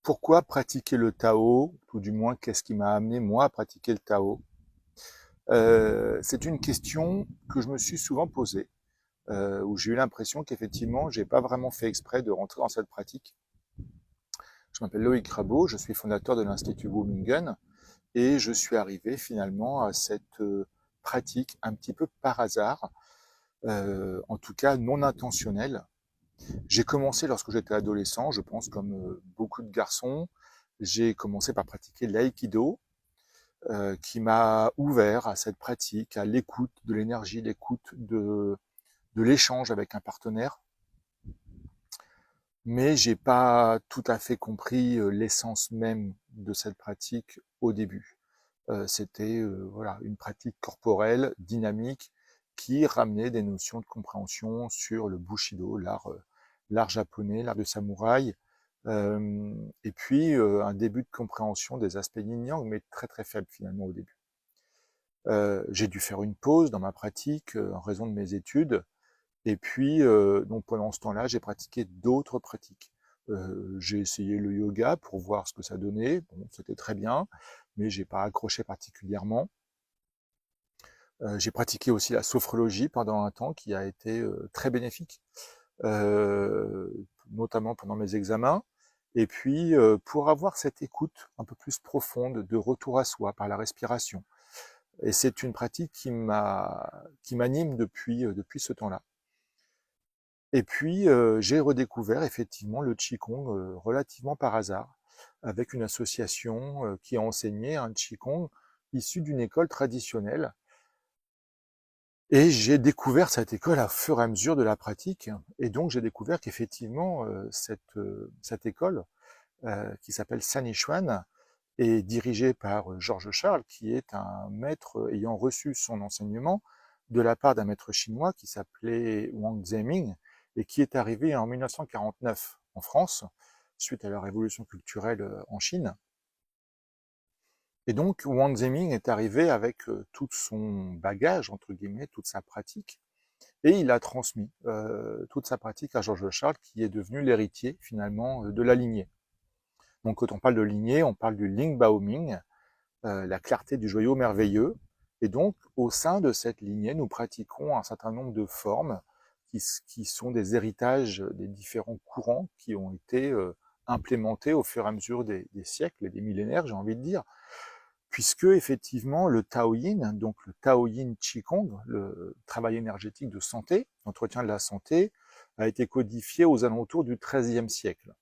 Pourquoi pratiquer le Tao? Tout du moins, qu'est-ce qui m'a amené moi à pratiquer le Tao? C'est une question que je me suis souvent posée, où j'ai eu l'impression qu'effectivement, j'ai pas vraiment fait exprès de rentrer dans cette pratique. Je m'appelle Loïc Rabot, je suis fondateur de l'Institut Womingen et je suis arrivé finalement à cette pratique un petit peu par hasard, en tout cas non intentionnelle. J'ai commencé lorsque j'étais adolescent, je pense comme beaucoup de garçons. J'ai commencé par pratiquer l'aïkido, qui m'a ouvert à cette pratique, à l'écoute de l'énergie, l'écoute de l'échange avec un partenaire. Mais j'ai pas tout à fait compris l'essence même de cette pratique au début. C'était voilà une pratique corporelle, dynamique, qui ramenait des notions de compréhension sur le Bushido, l'art japonais, l'art de samouraï, et puis un début de compréhension des aspects yin-yang, mais très très faible finalement au début. J'ai dû faire une pause dans ma pratique en raison de mes études. Et puis, donc pendant ce temps-là, j'ai pratiqué d'autres pratiques. J'ai essayé le yoga pour voir ce que ça donnait. Bon, c'était très bien, mais j'ai pas accroché particulièrement. J'ai pratiqué aussi la sophrologie pendant un temps, qui a été très bénéfique, euh, notamment pendant mes examens. Et puis, pour avoir cette écoute un peu plus profonde de retour à soi par la respiration. Et c'est une pratique qui m'anime depuis ce temps-là. Et puis, j'ai redécouvert effectivement le Qigong relativement par hasard, avec une association qui a enseigné un Qigong issu d'une école traditionnelle. Et j'ai découvert cette école à fur et à mesure de la pratique. Et donc, j'ai découvert qu'effectivement, cette école, qui s'appelle Sanichuan, est dirigée par Georges Charles, qui est un maître ayant reçu son enseignement de la part d'un maître chinois qui s'appelait Wang Zeming et qui est arrivé en 1949 en France, suite à la révolution culturelle en Chine. Et donc Wang Zeming est arrivé avec tout son bagage, entre guillemets, toute sa pratique, et il a transmis toute sa pratique à Georges Charles, qui est devenu l'héritier finalement de la lignée. Donc quand on parle de lignée, on parle du Ling Baoming, la clarté du joyau merveilleux. Et donc, au sein de cette lignée, nous pratiquons un certain nombre de formes qui sont des héritages des différents courants qui ont été implémentés au fur et à mesure des siècles et des millénaires, j'ai envie de dire, puisque effectivement le Tao Yin, donc le Tao Yin Qigong, le travail énergétique de santé, l'entretien de la santé, a été codifié aux alentours du XIIIe siècle.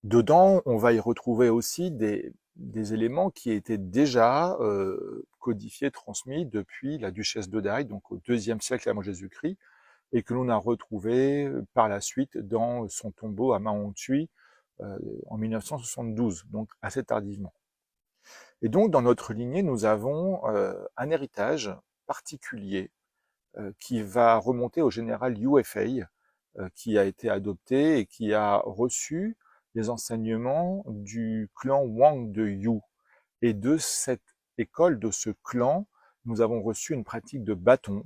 Dedans, on va y retrouver aussi des éléments qui étaient déjà codifiés, transmis depuis la duchesse de Dai, donc au IIe siècle avant Jésus-Christ, et que l'on a retrouvé par la suite dans son tombeau à Mahon-Tsui en 1972, donc assez tardivement. Et donc, dans notre lignée, nous avons un héritage particulier qui va remonter au général Liu Fei, qui a été adopté et qui a reçu les enseignements du clan Wang de Yu. Et de cette école, de ce clan, nous avons reçu une pratique de bâton,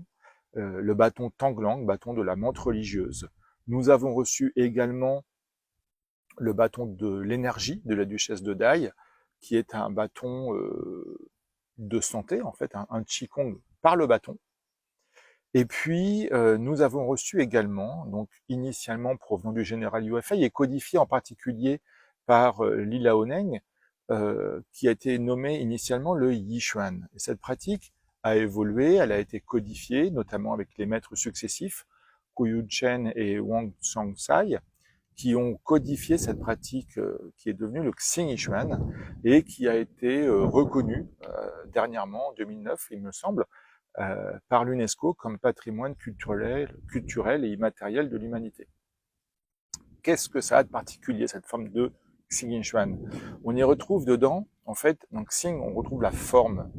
le bâton Tanglang, bâton de la menthe religieuse. Nous avons reçu également le bâton de l'énergie de la duchesse de Dai, qui est un bâton de santé, en fait, un Qigong par le bâton. Et puis, nous avons reçu également, donc initialement provenant du général Liu Fei et codifié en particulier par Li Laoneng, qui a été nommé initialement le Yishuan. Et cette pratique a évolué, elle a été codifiée, notamment avec les maîtres successifs, Yu Chen et Wang Changsai, qui ont codifié cette pratique qui est devenue le Xing Yishuan et qui a été reconnue dernièrement, en 2009, il me semble, par l'UNESCO comme patrimoine culturel et immatériel de l'humanité. Qu'est-ce que ça a de particulier, cette forme de Xing Xuan? On y retrouve dedans, en fait, dans Xing, on retrouve la forme.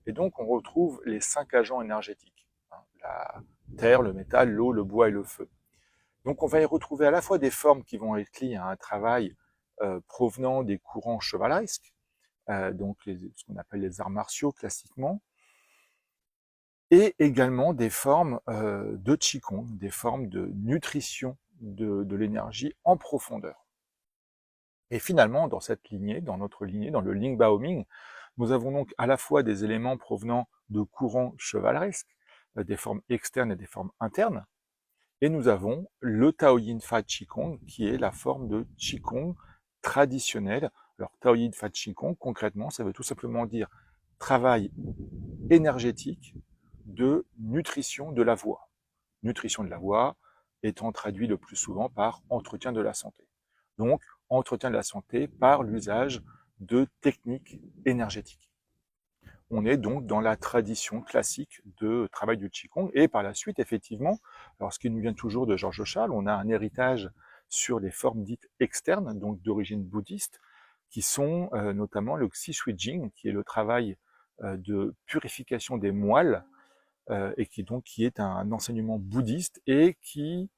Et donc, on retrouve les 5 agents énergétiques. Hein, la terre, le métal, l'eau, le bois et le feu. Donc, on va y retrouver à la fois des formes qui vont être liées à un travail provenant des courants chevaleresques, donc ce qu'on appelle les arts martiaux classiquement, et également des formes de Qigong, des formes de nutrition de l'énergie en profondeur. Et finalement, dans cette lignée, dans notre lignée, dans le Ling Baoming, nous avons donc à la fois des éléments provenant de courants chevaleresques, des formes externes et des formes internes, et nous avons le Taoyin Fa Qigong, qui est la forme de Qigong traditionnelle. Alors, Taoyin Fa Qigong, concrètement, ça veut tout simplement dire travail énergétique de nutrition de la voix. Nutrition de la voix étant traduit le plus souvent par entretien de la santé. Donc, entretien de la santé par l'usage de techniques énergétiques. On est donc dans la tradition classique de travail du Qigong. Et par la suite, effectivement, alors ce qui nous vient toujours de Georges Schall, on a un héritage sur les formes dites externes, donc d'origine bouddhiste, qui sont notamment le Xi Shui Jing, qui est le travail de purification des moelles, et qui est un enseignement bouddhiste et qui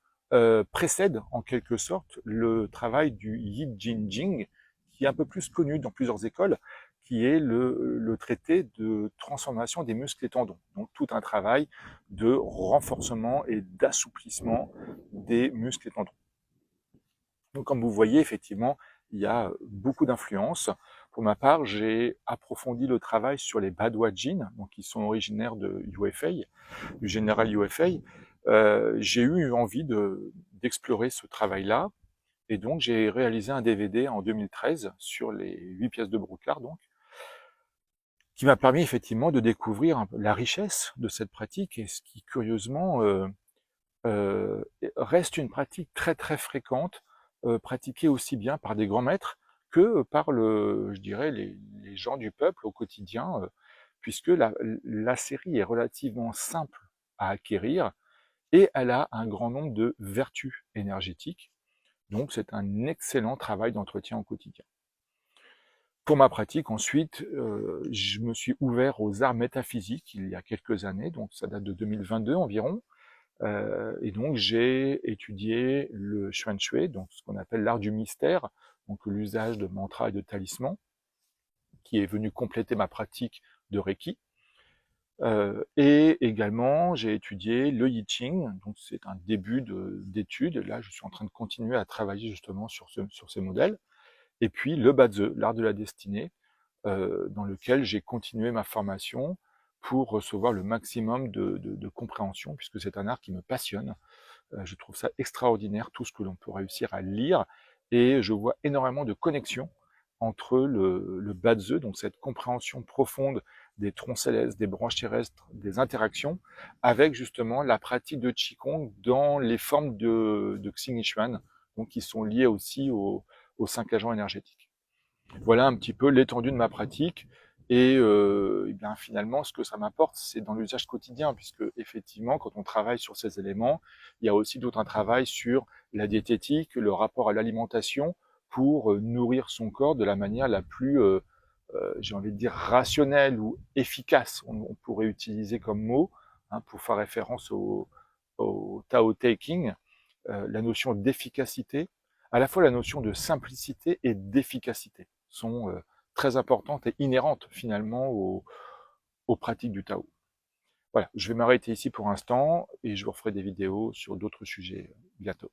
précède en quelque sorte le travail du Yi Jin Jing, qui est un peu plus connu dans plusieurs écoles, qui est le traité de transformation des muscles et tendons. Donc tout un travail de renforcement et d'assouplissement des muscles et tendons. Donc comme vous voyez, effectivement, il y a beaucoup d'influences. Pour ma part, j'ai approfondi le travail sur les Badwa Jin, donc qui sont originaires de UFA, du général UFA. J'ai eu envie d'explorer ce travail-là, et donc j'ai réalisé un DVD en 2013 sur les 8 pièces de Brocard, donc, qui m'a permis effectivement de découvrir la richesse de cette pratique, et ce qui curieusement reste une pratique très très fréquente, pratiquée aussi bien par des grands maîtres que par je dirais, les gens du peuple au quotidien, puisque la série est relativement simple à acquérir et elle a un grand nombre de vertus énergétiques. Donc c'est un excellent travail d'entretien au quotidien. Pour ma pratique, ensuite, je me suis ouvert aux arts métaphysiques il y a quelques années, donc ça date de 2022 environ. Et donc j'ai étudié le Xuan Shui, donc ce qu'on appelle l'art du mystère, donc l'usage de mantras et de talismans, qui est venu compléter ma pratique de Reiki. Et également, j'ai étudié le I Ching, donc c'est un début d'études. Là, je suis en train de continuer à travailler justement sur ces modèles. Et puis le Bazi, l'art de la destinée, dans lequel j'ai continué ma formation pour recevoir le maximum de compréhension, puisque c'est un art qui me passionne. Je trouve ça extraordinaire, tout ce que l'on peut réussir à lire, et je vois énormément de connexions entre le Bazi, donc cette compréhension profonde des troncs célestes, des branches terrestres, des interactions, avec justement la pratique de Qigong dans les formes de Xing Yi donc qui sont liées aussi aux 5 agents énergétiques. Voilà un petit peu l'étendue de ma pratique. Et bien finalement, ce que ça m'apporte, c'est dans l'usage quotidien, puisque effectivement, quand on travaille sur ces éléments, il y a aussi tout un travail sur la diététique, le rapport à l'alimentation, pour nourrir son corps de la manière la plus, j'ai envie de dire, rationnelle ou efficace. On pourrait utiliser comme mot, hein, pour faire référence au Tao Te Ching, la notion d'efficacité, à la fois la notion de simplicité et d'efficacité sont très importantes et inhérentes finalement aux pratiques du Tao. Voilà, je vais m'arrêter ici pour l'instant et je vous referai des vidéos sur d'autres sujets bientôt.